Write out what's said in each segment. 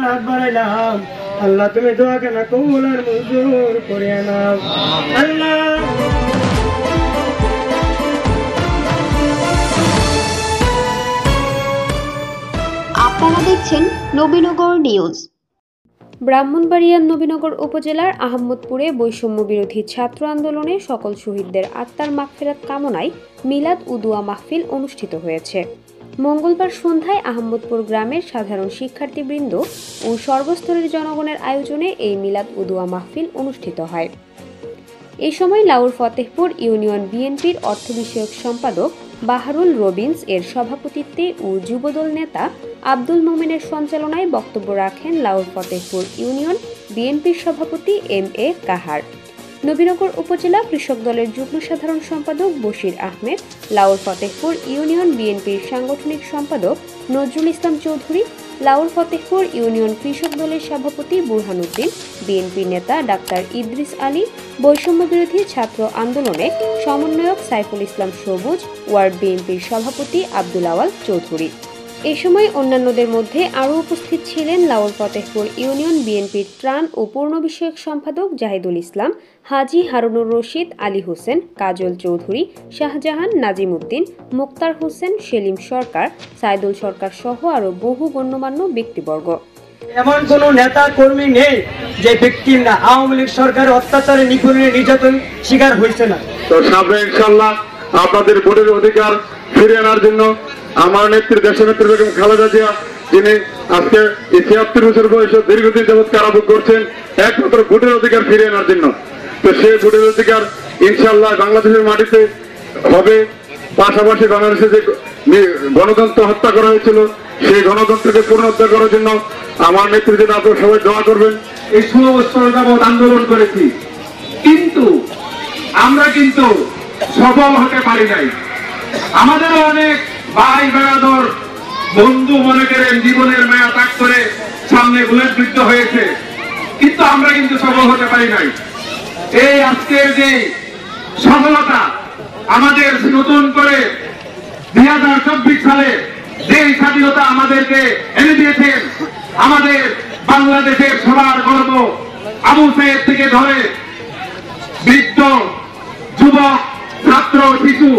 হাত বাড়াইলাম, আল্লাহ তুমি দোয়া কেন কবুল আর মঞ্জুর করিয়া নাও আল্লাহ। আপনারা দেখছেন নবীনগর নিউজ। ব্রাহ্মণবাড়িয়ার নবীনগর উপজেলার আহমদপুরে বৈষম্য বিরোধী ছাত্র আন্দোলনে সকল শহীদদের আত্মার মাগফিরাত কামনায় মিলাদ ও দোয়া মাহফিল অনুষ্ঠিত হয়েছে। মঙ্গলবার সন্ধ্যায় আহমদপুর গ্রামের সাধারণ শিক্ষার্থীবৃন্দ ও সর্বস্তরের জনগণের আয়োজনে এই মিলাদ ও দোয়া মাহফিল অনুষ্ঠিত হয়। এই সময় লাউর ফতেহপুর ইউনিয়ন বিএনপির অর্থ বিষয়ক সম্পাদক বাহারুল রবিন্স এর সভাপতিত্বে ও যুবদল নেতা আব্দুল মোমেনের সঞ্চালনায় বক্তব্য রাখেন লাউর ফতেহপুর ইউনিয়ন বিএনপির সভাপতি এম.এ. কাহার। নবীনগর উপজেলা কৃষক দলের যুগ্ম সাধারণ সম্পাদক বশির আহমেদ, লাউর ফতেহপুর ইউনিয়ন বিএনপির সাংগঠনিক সম্পাদক নজরুল ইসলাম চৌধুরী, লাউর ফতেহপুর ইউনিয়ন কৃষক দলের সভাপতি বুরহানুদ্দিন, বিএনপি নেতা ডাক্তার ইদ্রিস আলী, বৈষম্য বিরোধী ছাত্র আন্দোলনে সমন্বয়ক সাইফুল ইসলাম সবুজ, ওয়ার্ড বিএনপির সভাপতি আব্দুল আওয়াল চৌধুরী। এই সময় অন্যান্যদের মধ্যে আরও উপস্থিত ছিলেন লাউর ফতেহপুর ইউনিয়ন বিএনপির ত্রাণ ও পূর্ণ বিষয়ক সম্পাদক জাহিদুল ইসলাম, হাজি হারুনুর রশিদ, আলী হোসেন, কাজল চৌধুরী, শাহজাহান, নাজিম উদ্দিন, মুক্তার হোসেন, সেলিম সরকার, সাইদুল সরকার সহ আরও বহু গণ্যমান্য ব্যক্তিবর্গ। এমন কোন নেতা কর্মী নেই যে ব্যক্তি না আওয়ামী লীগ সরকারের অত্যাচারে নিপীড়নে নির্যাতন শিকার হয়েছে না। তো সামনে ইনশাআল্লাহ আপনাদের ভোটের অধিকার ফিরিয়ে আনার জন্য আমার নেত্রী দেশনেত্রী বেগম খালেদা জিয়া, যিনি আজকে ৭৬ বছর বয়সে দীর্ঘদিন যাবৎ কারাভোগ করছেন একমাত্র ভোটের অধিকার ফিরিয়ে আনার জন্য। তো সেই ভোটের অধিকার ইনশাআল্লাহ বাংলাদেশের মাটিতে হবে। পাশাপাশি বাংলাদেশে যে গণতন্ত্র হত্যা করা হয়েছিল সেই গণতন্ত্রকে পুনরুদ্ধার করার জন্য আমার নেতৃত্বে আপনারা সবাই দোয়া করবেন। এই ১৬ বছর যাবৎ আন্দোলন করেছি, কিন্তু আমরা সফল হতে পারি নাই। আমাদেরও অনেক ভাই বেড়াদর বন্ধু মনে করেন জীবনের মায়া ত্যাগ করে সামনে বুলেটবিদ্ধ হয়েছে, কিন্তু আমরা সফল হতে পারি নাই। এই আজকের যে সফলতা আমাদের নতুন করে ২০২৪ সালে যে স্বাধীনতা আমাদেরকে এনে দিয়েছেন, আমাদের বাংলাদেশের সবার গর্ব আবু সাইদ থেকে ধরে বৃদ্ধ, যুবক, ছাত্র, শিশু,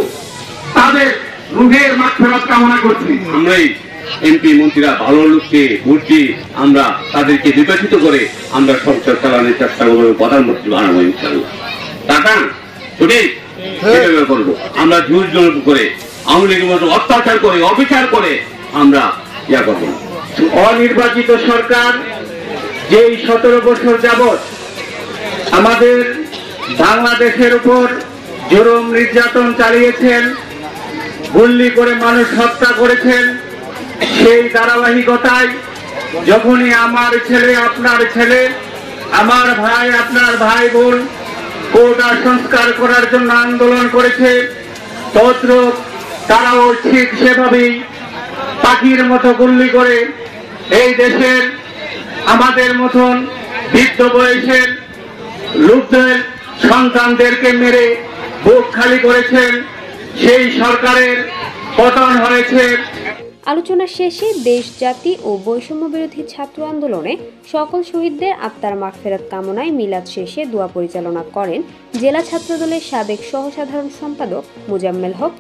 তাদের রুহের মাগফিরাত কামনা করছি। আমরাই এমপি মন্ত্রীরা ভালো লোককে বুঝছি, আমরা তাদেরকে নির্বাচিত করে আমরা সংসার চালানোর চেষ্টা করবো, প্রধানমন্ত্রী বানাবো ইনশাআল্লাহ। টাকা সঠিক করবো আমরা জোর জোর করে আওয়ামী লীগের মতো অত্যাচার করে অবিচার করে আমরা ইয়া করবো। অনির্বাচিত সরকার যেই ১৭ বছর যাবৎ আমাদের বাংলাদেশের উপর জুলুম নির্যাতন চালিয়েছেন, গুলি করে মানুষ হত্যা করেছেন, সেই ধারাবাহিকতায় যখনই আমার ছেলে, আপনার ছেলে, আমার ভাই, আপনার ভাই বোন কোটা সংস্কার করার জন্য আন্দোলন করেছে, তদ্রুপ তারাও ঠিক সেভাবেই পাখির মতো গুলি করে এই দেশের আমাদের মতন বৃদ্ধ বয়সের লোকদের সন্তানদেরকে মেরে বুক খালি করেছেন। সেই সরকারের পতন হয়েছে। আলোচনা শেষে দেশ, জাতি ও বৈষম্য বিরোধী ছাত্র আন্দোলনে সকল শহীদদের আত্মার মাগফিরাত কামনায় মিলাদ শেষে দোয়া পরিচালনা করেন জেলা ছাত্রদলের সাবেক সহসাধারণ সম্পাদক মোজাম্মেল হক।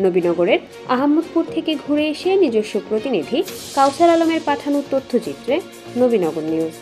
নবীনগরের আহমদপুর থেকে ঘুরে এসে নিজস্ব প্রতিনিধি কাউসার আলমের পাঠানো তথ্যচিত্রে নবীনগর নিউজ।